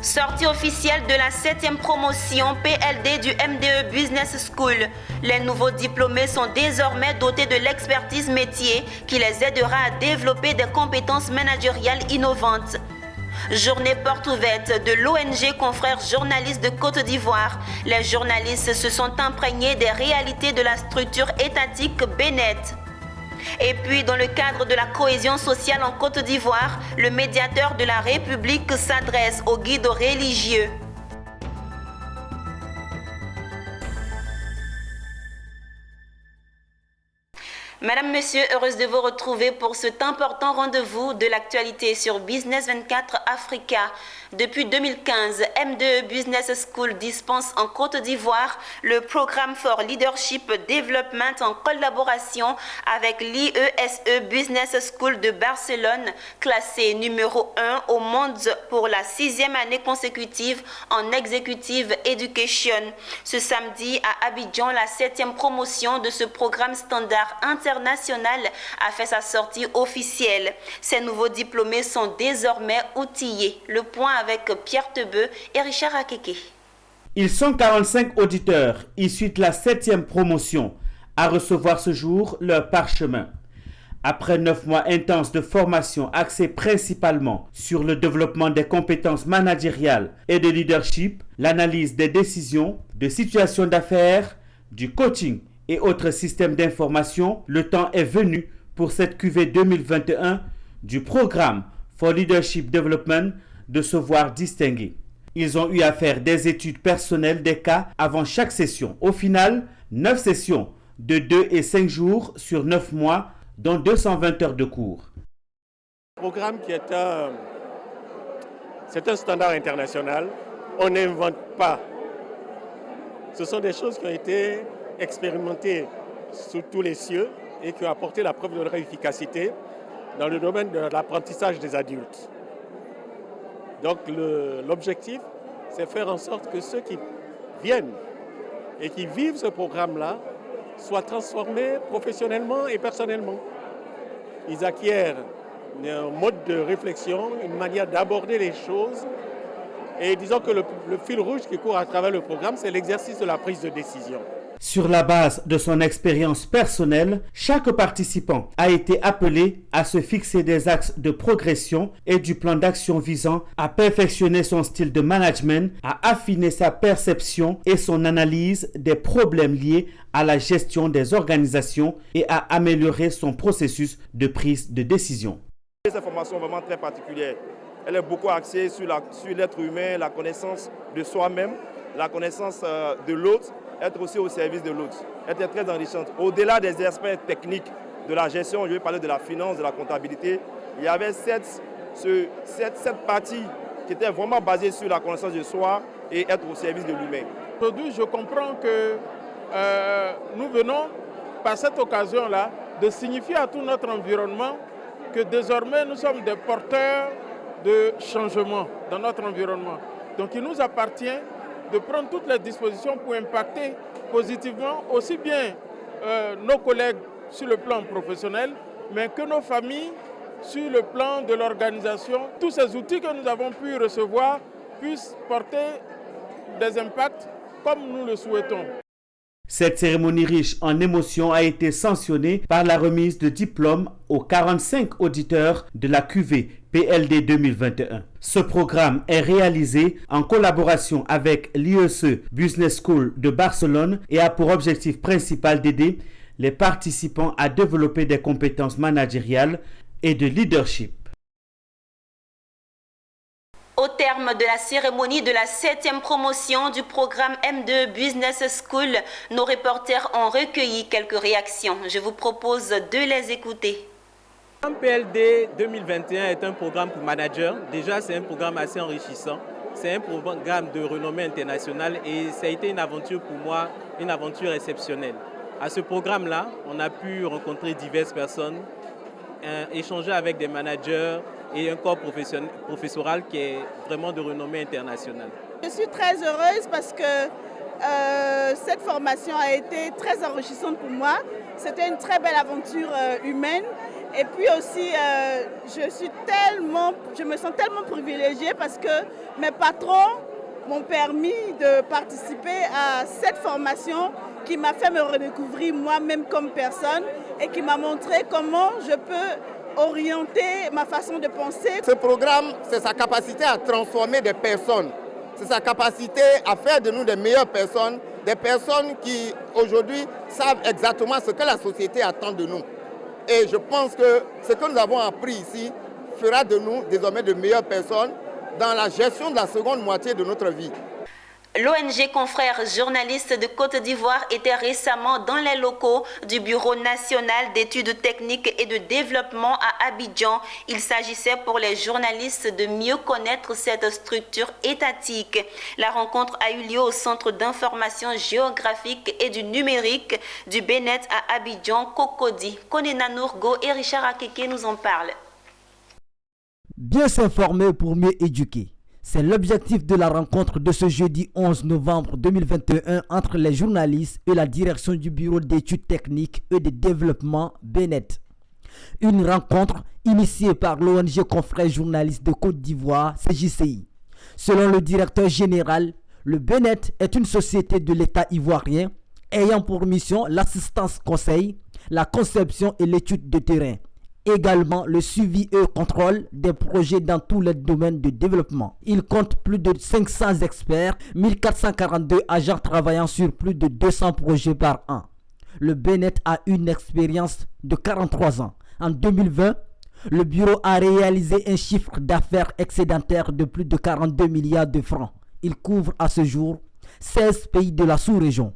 Sortie officielle de la 7e promotion PLD du MDE Business School. Les nouveaux diplômés sont désormais dotés de l'expertise métier qui les aidera à développer des compétences managériales innovantes. Journée porte ouverte de l'ONG Confrères Journalistes de Côte d'Ivoire. Les journalistes se sont imprégnés des réalités de la structure étatique Bénet. Et puis, dans le cadre de la cohésion sociale en Côte d'Ivoire, le médiateur de la République s'adresse aux guides religieux. Madame, Monsieur, heureuse de vous retrouver pour cet important rendez-vous de l'actualité sur Business 24 Africa. Depuis 2015, M2 Business School dispense en Côte d'Ivoire le programme for Leadership Development en collaboration avec l'IESE Business School de Barcelone, classé numéro 1 au monde pour la 6e année consécutive en Executive Education. Ce samedi à Abidjan, la 7e promotion de ce programme standard international a fait sa sortie officielle. Ces nouveaux diplômés sont désormais outillés. Le point avec Pierre Tebeu et Richard Akeke. Ils sont 45 auditeurs issus de la 7e promotion à recevoir ce jour leur parchemin. Après 9 mois intenses de formation axés principalement sur le développement des compétences managériales et de leadership, l'analyse des décisions, de situations d'affaires, du coaching et autres systèmes d'information, le temps est venu pour cette cuvée 2021 du programme for Leadership Development de se voir distingués. Ils ont eu à faire des études personnelles des cas avant chaque session. Au final, 9 sessions de 2 et 5 jours sur 9 mois, dont 220 heures de cours. Programme qui est un standard international. On n'invente pas. Ce sont des choses qui ont été expérimentées sous tous les cieux et qui ont apporté la preuve de leur efficacité dans le domaine de l'apprentissage des adultes. Donc l'objectif, c'est faire en sorte que ceux qui viennent et qui vivent ce programme-là soient transformés professionnellement et personnellement. Ils acquièrent un mode de réflexion, une manière d'aborder les choses. Et disons que le fil rouge qui court à travers le programme, c'est l'exercice de la prise de décision. Sur la base de son expérience personnelle, chaque participant a été appelé à se fixer des axes de progression et du plan d'action visant à perfectionner son style de management, à affiner sa perception et son analyse des problèmes liés à la gestion des organisations et à améliorer son processus de prise de décision. Cette formation est vraiment très particulière. Elle est beaucoup axée sur l'être humain, la connaissance de soi-même, la connaissance de l'autre, être aussi au service de l'autre. Elle est très enrichissante. Au-delà des aspects techniques de la gestion, je vais parler de la finance, de la comptabilité, il y avait cette partie qui était vraiment basée sur la connaissance de soi et être au service de l'humain. Aujourd'hui, je comprends que nous venons, par cette occasion-là, de signifier à tout notre environnement que désormais nous sommes des porteurs de changement dans notre environnement. Donc il nous appartient de prendre toutes les dispositions pour impacter positivement aussi bien nos collègues sur le plan professionnel, mais que nos familles sur le plan de l'organisation. Tous ces outils que nous avons pu recevoir puissent porter des impacts comme nous le souhaitons. Cette cérémonie riche en émotions a été sanctionnée par la remise de diplômes aux 45 auditeurs de la cuvée PLD 2021. Ce programme est réalisé en collaboration avec l'IESE Business School de Barcelone et a pour objectif principal d'aider les participants à développer des compétences managériales et de leadership. Au terme de la cérémonie de la 7e promotion du programme M2 Business School, nos reporters ont recueilli quelques réactions. Je vous propose de les écouter. Le PLD 2021 est un programme pour managers. Déjà, c'est un programme assez enrichissant. C'est un programme de renommée internationale et ça a été une aventure pour moi, une aventure exceptionnelle. À ce programme-là, on a pu rencontrer diverses personnes, échanger avec des managers et un corps professoral qui est vraiment de renommée internationale. Je suis très heureuse parce que cette formation a été très enrichissante pour moi. C'était une très belle aventure humaine Et puis aussi, je me sens tellement privilégiée parce que mes patrons m'ont permis de participer à cette formation qui m'a fait me redécouvrir moi-même comme personne et qui m'a montré comment je peux orienter ma façon de penser. Ce programme, c'est sa capacité à transformer des personnes. C'est sa capacité à faire de nous des meilleures personnes, des personnes qui aujourd'hui savent exactement ce que la société attend de nous. Et je pense que ce que nous avons appris ici fera de nous désormais de meilleures personnes dans la gestion de la seconde moitié de notre vie. L'ONG Confrères journalistes de Côte d'Ivoire était récemment dans les locaux du Bureau national d'études techniques et de développement à Abidjan. Il s'agissait pour les journalistes de mieux connaître cette structure étatique. La rencontre a eu lieu au Centre d'information géographique et du numérique du Bénet à Abidjan, Cocody. Konena Nourgo et Richard Akeke nous en parlent. Bien s'informer pour mieux éduquer. C'est l'objectif de la rencontre de ce jeudi 11 novembre 2021 entre les journalistes et la direction du Bureau d'études techniques et de développement Bénet. Une rencontre initiée par l'ONG Confrères journalistes de Côte d'Ivoire, CJCI. Selon le directeur général, le Bénet est une société de l'État ivoirien ayant pour mission l'assistance conseil, la conception et l'étude de terrain. Également le suivi et contrôle des projets dans tous les domaines de développement. Il compte plus de 500 experts, 1442 agents travaillant sur plus de 200 projets par an. Le Bénet a une expérience de 43 ans. En 2020, le bureau a réalisé un chiffre d'affaires excédentaire de plus de 42 milliards de francs. Il couvre à ce jour 16 pays de la sous-région.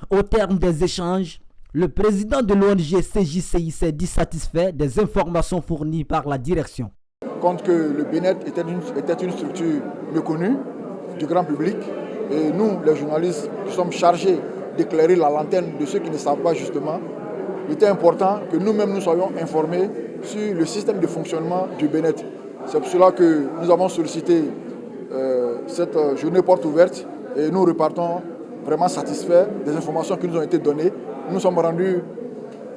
Au terme des échanges, le président de l'ONG CJCI s'est dit satisfait des informations fournies par la direction. Compte que le Bénet était une structure méconnue du grand public et nous, les journalistes, qui sommes chargés d'éclairer la lanterne de ceux qui ne savent pas justement, il était important que nous-mêmes nous soyons informés sur le système de fonctionnement du Bénet. C'est pour cela que nous avons sollicité cette journée porte ouverte et nous repartons vraiment satisfaits des informations qui nous ont été données. Nous nous sommes rendus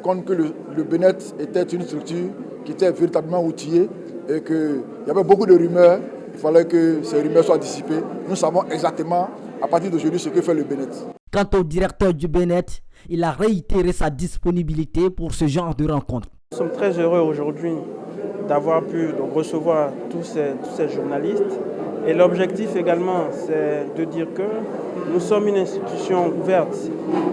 compte que le Bénet était une structure qui était véritablement outillée et qu'il y avait beaucoup de rumeurs. Il fallait que ces rumeurs soient dissipées. Nous savons exactement à partir d'aujourd'hui ce que fait le Bénet. Quant au directeur du Bénet, il a réitéré sa disponibilité pour ce genre de rencontre. Nous sommes très heureux aujourd'hui d'avoir pu recevoir tous ces journalistes. Et l'objectif également, c'est de dire que nous sommes une institution ouverte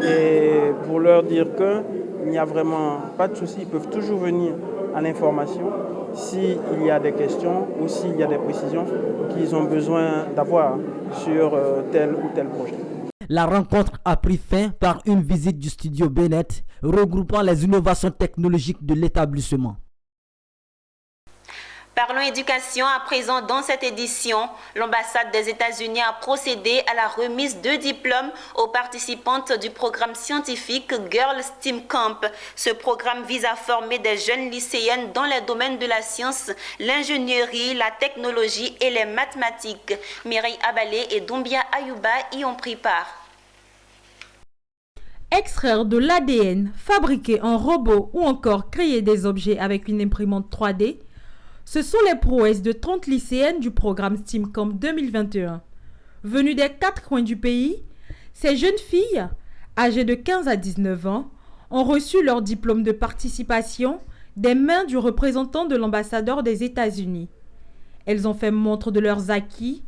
et pour leur dire qu'il n'y a vraiment pas de souci, ils peuvent toujours venir à l'information s'il y a des questions ou s'il y a des précisions qu'ils ont besoin d'avoir sur tel ou tel projet. La rencontre a pris fin par une visite du studio Bénet regroupant les innovations technologiques de l'établissement. Parlons éducation à présent. Dans cette édition, l'ambassade des États-Unis a procédé à la remise de diplômes aux participantes du programme scientifique Girls STEAM Camp. Ce programme vise à former des jeunes lycéennes dans les domaines de la science, l'ingénierie, la technologie et les mathématiques. Mireille Abalé et Doumbia Ayouba y ont pris part. Extraire de l'ADN, fabriquer un robot ou encore créer des objets avec une imprimante 3D, ce sont les prouesses de 30 lycéennes du programme STEAM Camp 2021. Venues des 4 coins du pays, ces jeunes filles, âgées de 15 à 19 ans, ont reçu leur diplôme de participation des mains du représentant de l'ambassadeur des États-Unis. Elles ont fait montre de leurs acquis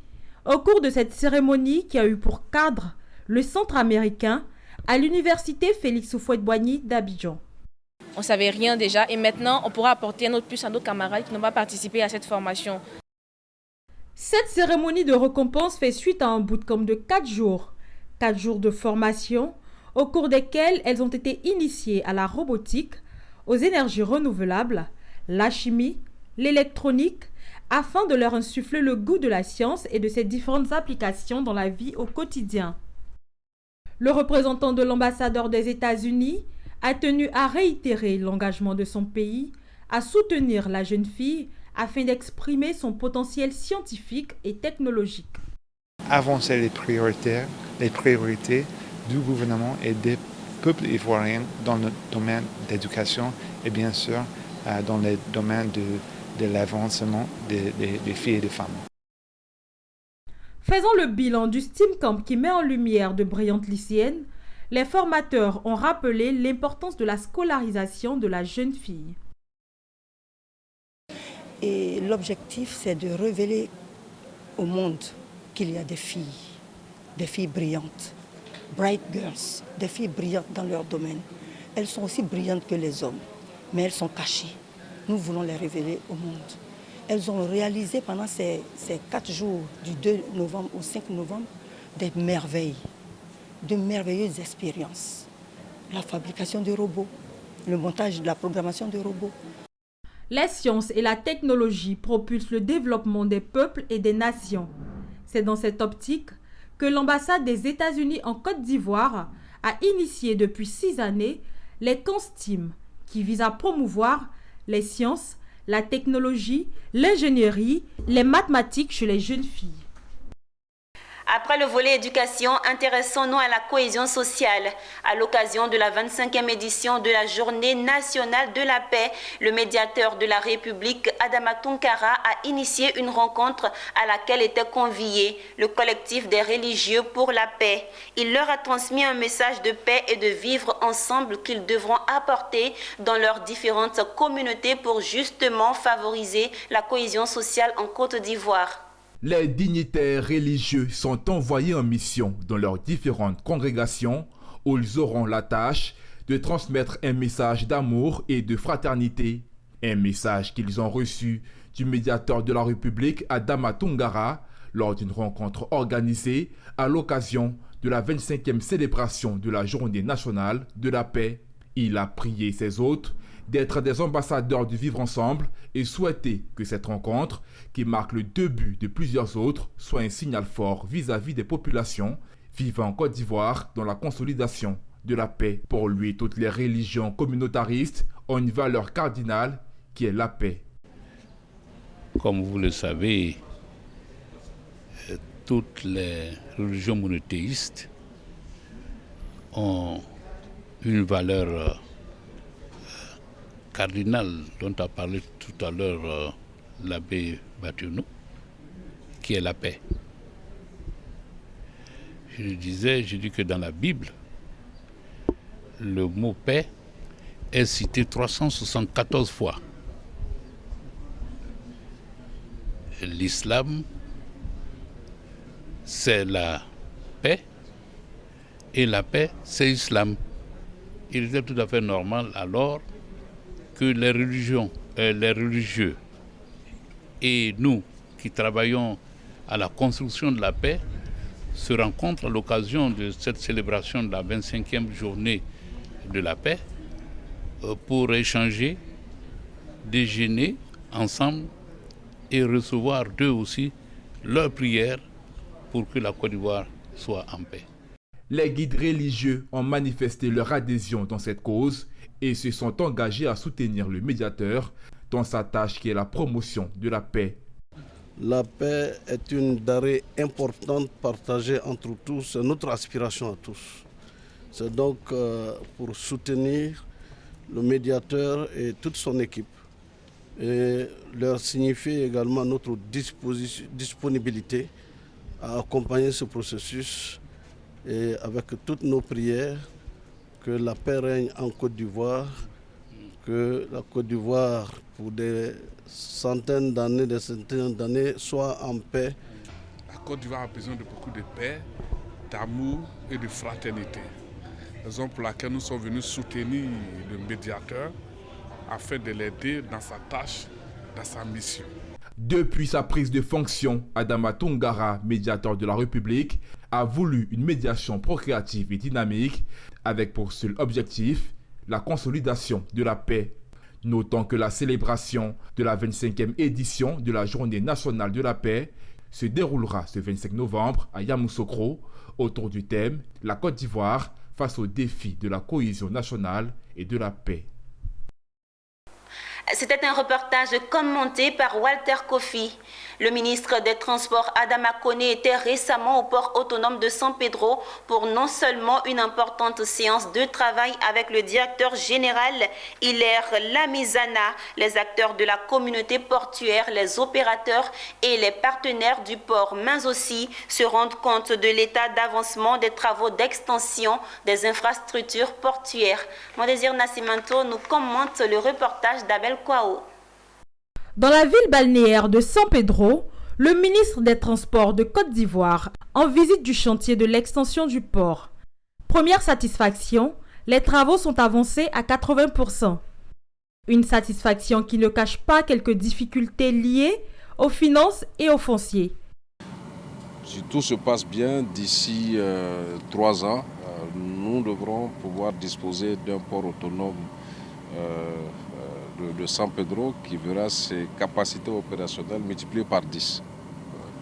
au cours de cette cérémonie qui a eu pour cadre le centre américain à l'université Félix Houphouët-Boigny d'Abidjan. On ne savait rien déjà et maintenant on pourra apporter un autre plus à nos camarades qui n'ont pas participé à cette formation. Cette cérémonie de récompense fait suite à un bootcamp de 4 jours. 4 jours de formation au cours desquels elles ont été initiées à la robotique, aux énergies renouvelables, la chimie, l'électronique, afin de leur insuffler le goût de la science et de ses différentes applications dans la vie au quotidien. Le représentant de l'ambassadeur des États-Unis a tenu à réitérer l'engagement de son pays à soutenir la jeune fille afin d'exprimer son potentiel scientifique et technologique. Avancer les priorités du gouvernement et des peuples ivoiriens dans le domaine d'éducation et bien sûr dans le domaine de l'avancement des filles et des femmes. Faisant le bilan du STEAM Camp qui met en lumière de brillantes lycéennes, les formateurs ont rappelé l'importance de la scolarisation de la jeune fille. Et l'objectif, c'est de révéler au monde qu'il y a des filles brillantes, bright girls, des filles brillantes dans leur domaine. Elles sont aussi brillantes que les hommes, mais elles sont cachées. Nous voulons les révéler au monde. Elles ont réalisé pendant ces 4 jours, du 2 novembre au 5 novembre, des merveilles, de merveilleuses expériences. La fabrication de robots, le montage de la programmation de robots. Les sciences et la technologie propulsent le développement des peuples et des nations. C'est dans cette optique que l'ambassade des États-Unis en Côte d'Ivoire a initié depuis 6 années les camps STEAM qui visent à promouvoir les sciences, la technologie, l'ingénierie, les mathématiques chez les jeunes filles. Après le volet éducation, intéressons-nous à la cohésion sociale. À l'occasion de la 25e édition de la Journée nationale de la paix, le médiateur de la République, Adama Tounkara, a initié une rencontre à laquelle était convié le collectif des religieux pour la paix. Il leur a transmis un message de paix et de vivre ensemble qu'ils devront apporter dans leurs différentes communautés pour justement favoriser la cohésion sociale en Côte d'Ivoire. Les dignitaires religieux sont envoyés en mission dans leurs différentes congrégations où ils auront la tâche de transmettre un message d'amour et de fraternité. Un message qu'ils ont reçu du médiateur de la République, Adama Tounkara, lors d'une rencontre organisée à l'occasion de la 25e célébration de la Journée nationale de la paix. Il a prié ses hôtes d'être des ambassadeurs du vivre ensemble et souhaité que cette rencontre, qui marque le début de plusieurs autres, soit un signal fort vis-à-vis des populations vivant en Côte d'Ivoire dans la consolidation de la paix. Pour lui, toutes les religions communautaristes ont une valeur cardinale qui est la paix. Comme vous le savez, toutes les religions monothéistes ont une valeur cardinale dont a parlé tout à l'heure l'abbé Batunou, qui est la paix. Je dis que dans la Bible, le mot paix est cité 374 fois. L'islam, c'est la paix, et la paix, c'est l'islam. Il était tout à fait normal alors que les religieux et nous qui travaillons à la construction de la paix se rencontrent à l'occasion de cette célébration de la 25e journée de la paix pour échanger, déjeuner ensemble et recevoir d'eux aussi leurs prières pour que la Côte d'Ivoire soit en paix. Les guides religieux ont manifesté leur adhésion dans cette cause et se sont engagés à soutenir le médiateur dans sa tâche qui est la promotion de la paix. La paix est une denrée importante partagée entre tous, c'est notre aspiration à tous. C'est donc pour soutenir le médiateur et toute son équipe et leur signifier également notre disponibilité à accompagner ce processus et avec toutes nos prières que la paix règne en Côte d'Ivoire, que la Côte d'Ivoire pour des centaines d'années soit en paix. La Côte d'Ivoire a besoin de beaucoup de paix, d'amour et de fraternité. Raison pour laquelle nous sommes venus soutenir le médiateur afin de l'aider dans sa tâche, dans sa mission. Depuis sa prise de fonction, Adama Tounkara, médiateur de la République, a voulu une médiation procréative et dynamique avec pour seul objectif la consolidation de la paix. Notons que la célébration de la 25e édition de la Journée nationale de la paix se déroulera ce 25 novembre à Yamoussoukro autour du thème « La Côte d'Ivoire face aux défis de la cohésion nationale et de la paix ». C'était un reportage commenté par Walter Kofi. Le ministre des Transports Adama Kone était récemment au port autonome de San Pedro pour non seulement une importante séance de travail avec le directeur général Hilaire Lamizana, les acteurs de la communauté portuaire, les opérateurs et les partenaires du port, mais aussi se rendre compte de l'état d'avancement des travaux d'extension des infrastructures portuaires. Mon désir Nascimento nous commente le reportage d'Abel Kwao. Dans la ville balnéaire de San Pedro, le ministre des Transports de Côte d'Ivoire en visite du chantier de l'extension du port. Première satisfaction, les travaux sont avancés à 80%. Une satisfaction qui ne cache pas quelques difficultés liées aux finances et aux fonciers. Si tout se passe bien, d'ici 3 ans, nous devrons pouvoir disposer d'un port autonome de San Pedro qui verra ses capacités opérationnelles multipliées par 10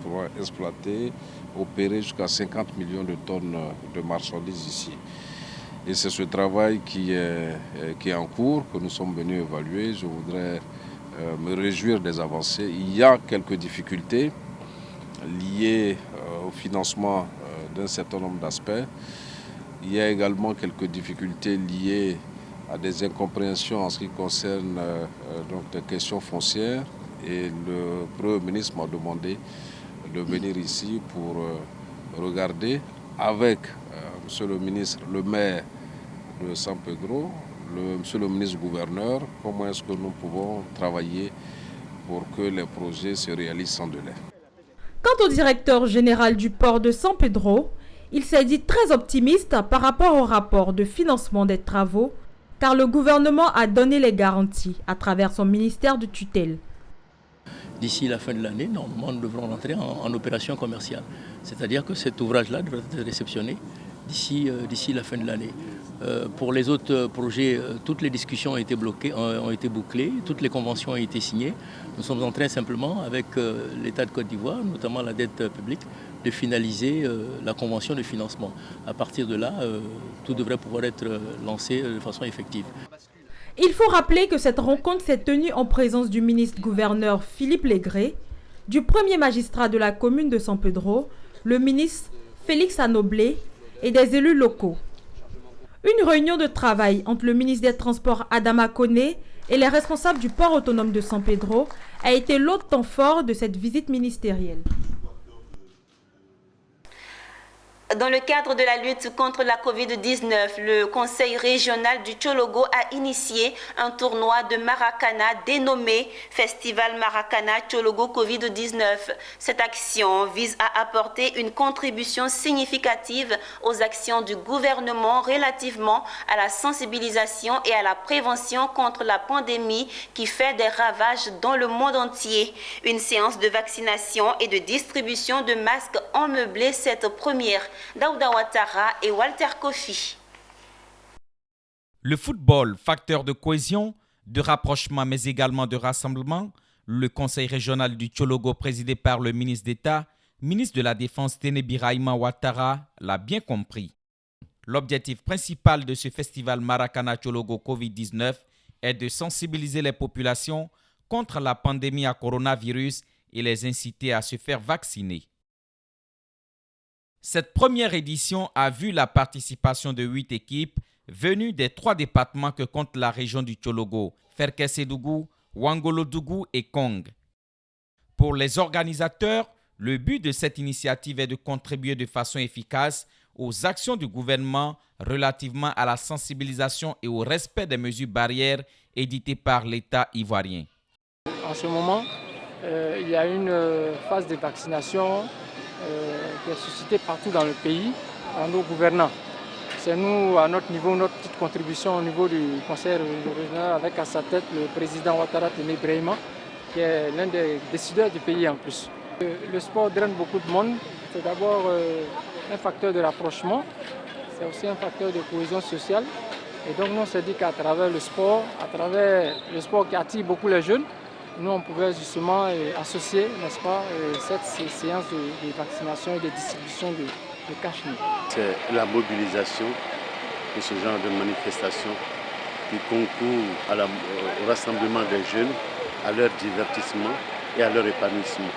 pour exploiter, opérer jusqu'à 50 millions de tonnes de marchandises ici. Et c'est ce travail qui est en cours, que nous sommes venus évaluer. Je voudrais me réjouir des avancées. Il y a quelques difficultés liées au financement d'un certain nombre d'aspects. Il y a également quelques difficultés liées à des incompréhensions en ce qui concerne donc des questions foncières. Et le Premier ministre m'a demandé de venir ici pour regarder avec Monsieur le ministre, le maire de San Pedro, Monsieur le ministre gouverneur, comment est-ce que nous pouvons travailler pour que les projets se réalisent sans délai. Quant au directeur général du port de San Pedro, il s'est dit très optimiste par rapport au rapport de financement des travaux, car le gouvernement a donné les garanties à travers son ministère de tutelle. D'ici la fin de l'année, normalement, nous devrons rentrer en opération commerciale. C'est-à-dire que cet ouvrage-là devrait être réceptionné d'ici la fin de l'année. Pour les autres projets, toutes les discussions ont été bouclées, toutes les conventions ont été signées. Nous sommes en train simplement, avec l'État de Côte d'Ivoire, notamment la dette publique, de finaliser la convention de financement. À partir de là, tout devrait pouvoir être lancé de façon effective. Il faut rappeler que cette rencontre s'est tenue en présence du ministre-gouverneur Philippe Légré, du premier magistrat de la commune de San Pedro, le ministre Félix Anoblé et des élus locaux. Une réunion de travail entre le ministre des Transports Adama Kone et les responsables du port autonome de San Pedro a été l'autre temps fort de cette visite ministérielle. Dans le cadre de la lutte contre la Covid-19, le Conseil régional du Tchologo a initié un tournoi de Maracana dénommé Festival Maracana Tchologo Covid-19. Cette action vise à apporter une contribution significative aux actions du gouvernement relativement à la sensibilisation et à la prévention contre la pandémie qui fait des ravages dans le monde entier. Une séance de vaccination et de distribution de masques ont meublé cette première. Daouda Ouattara et Walter Kofi. Le football, facteur de cohésion, de rapprochement mais également de rassemblement, le conseil régional du Tchologo présidé par le ministre d'État, ministre de la Défense Téné Birahima Ouattara, l'a bien compris. L'objectif principal de ce festival Maracana Tchologo Covid-19 est de sensibiliser les populations contre la pandémie à coronavirus et les inciter à se faire vacciner. Cette première édition a vu la participation de 8 équipes venues des 3 départements que compte la région du Tchologo, Ferkessédougou, Ouangolodougou et Kong. Pour les organisateurs, le but de cette initiative est de contribuer de façon efficace aux actions du gouvernement relativement à la sensibilisation et au respect des mesures barrières éditées par l'État ivoirien. En ce moment, il y a une phase de vaccination qui est suscitée partout dans le pays par nos gouvernants. C'est nous, à notre niveau, notre petite contribution au niveau du conseil régional avec à sa tête le président Ouattara Téné Birahima, qui est l'un des décideurs du pays en plus. Le sport draine beaucoup de monde. C'est d'abord un facteur de rapprochement, c'est aussi un facteur de cohésion sociale. Et donc nous on s'est dit qu'à travers le sport qui attire beaucoup les jeunes, nous on pouvait justement associer, n'est-ce pas, ces séances de vaccination et de distribution de cash. C'est la mobilisation de ce genre de manifestation qui concourent au rassemblement des jeunes, à leur divertissement et à leur épanouissement.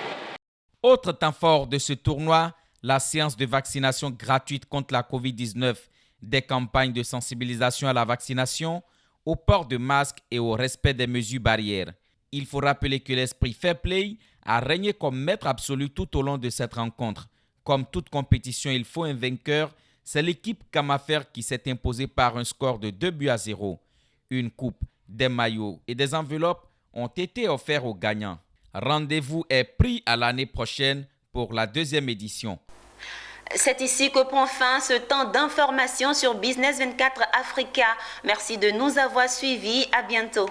Autre temps fort de ce tournoi, la séance de vaccination gratuite contre la Covid-19, des campagnes de sensibilisation à la vaccination, au port de masques et au respect des mesures barrières. Il faut rappeler que l'esprit fair play a régné comme maître absolu tout au long de cette rencontre. Comme toute compétition, il faut un vainqueur. C'est l'équipe Camafer qui s'est imposée par un score de 2-0. Une coupe, des maillots et des enveloppes ont été offerts aux gagnants. Rendez-vous est pris à l'année prochaine pour la 2e édition. C'est ici que prend fin ce temps d'information sur Business 24 Africa. Merci de nous avoir suivis. À bientôt.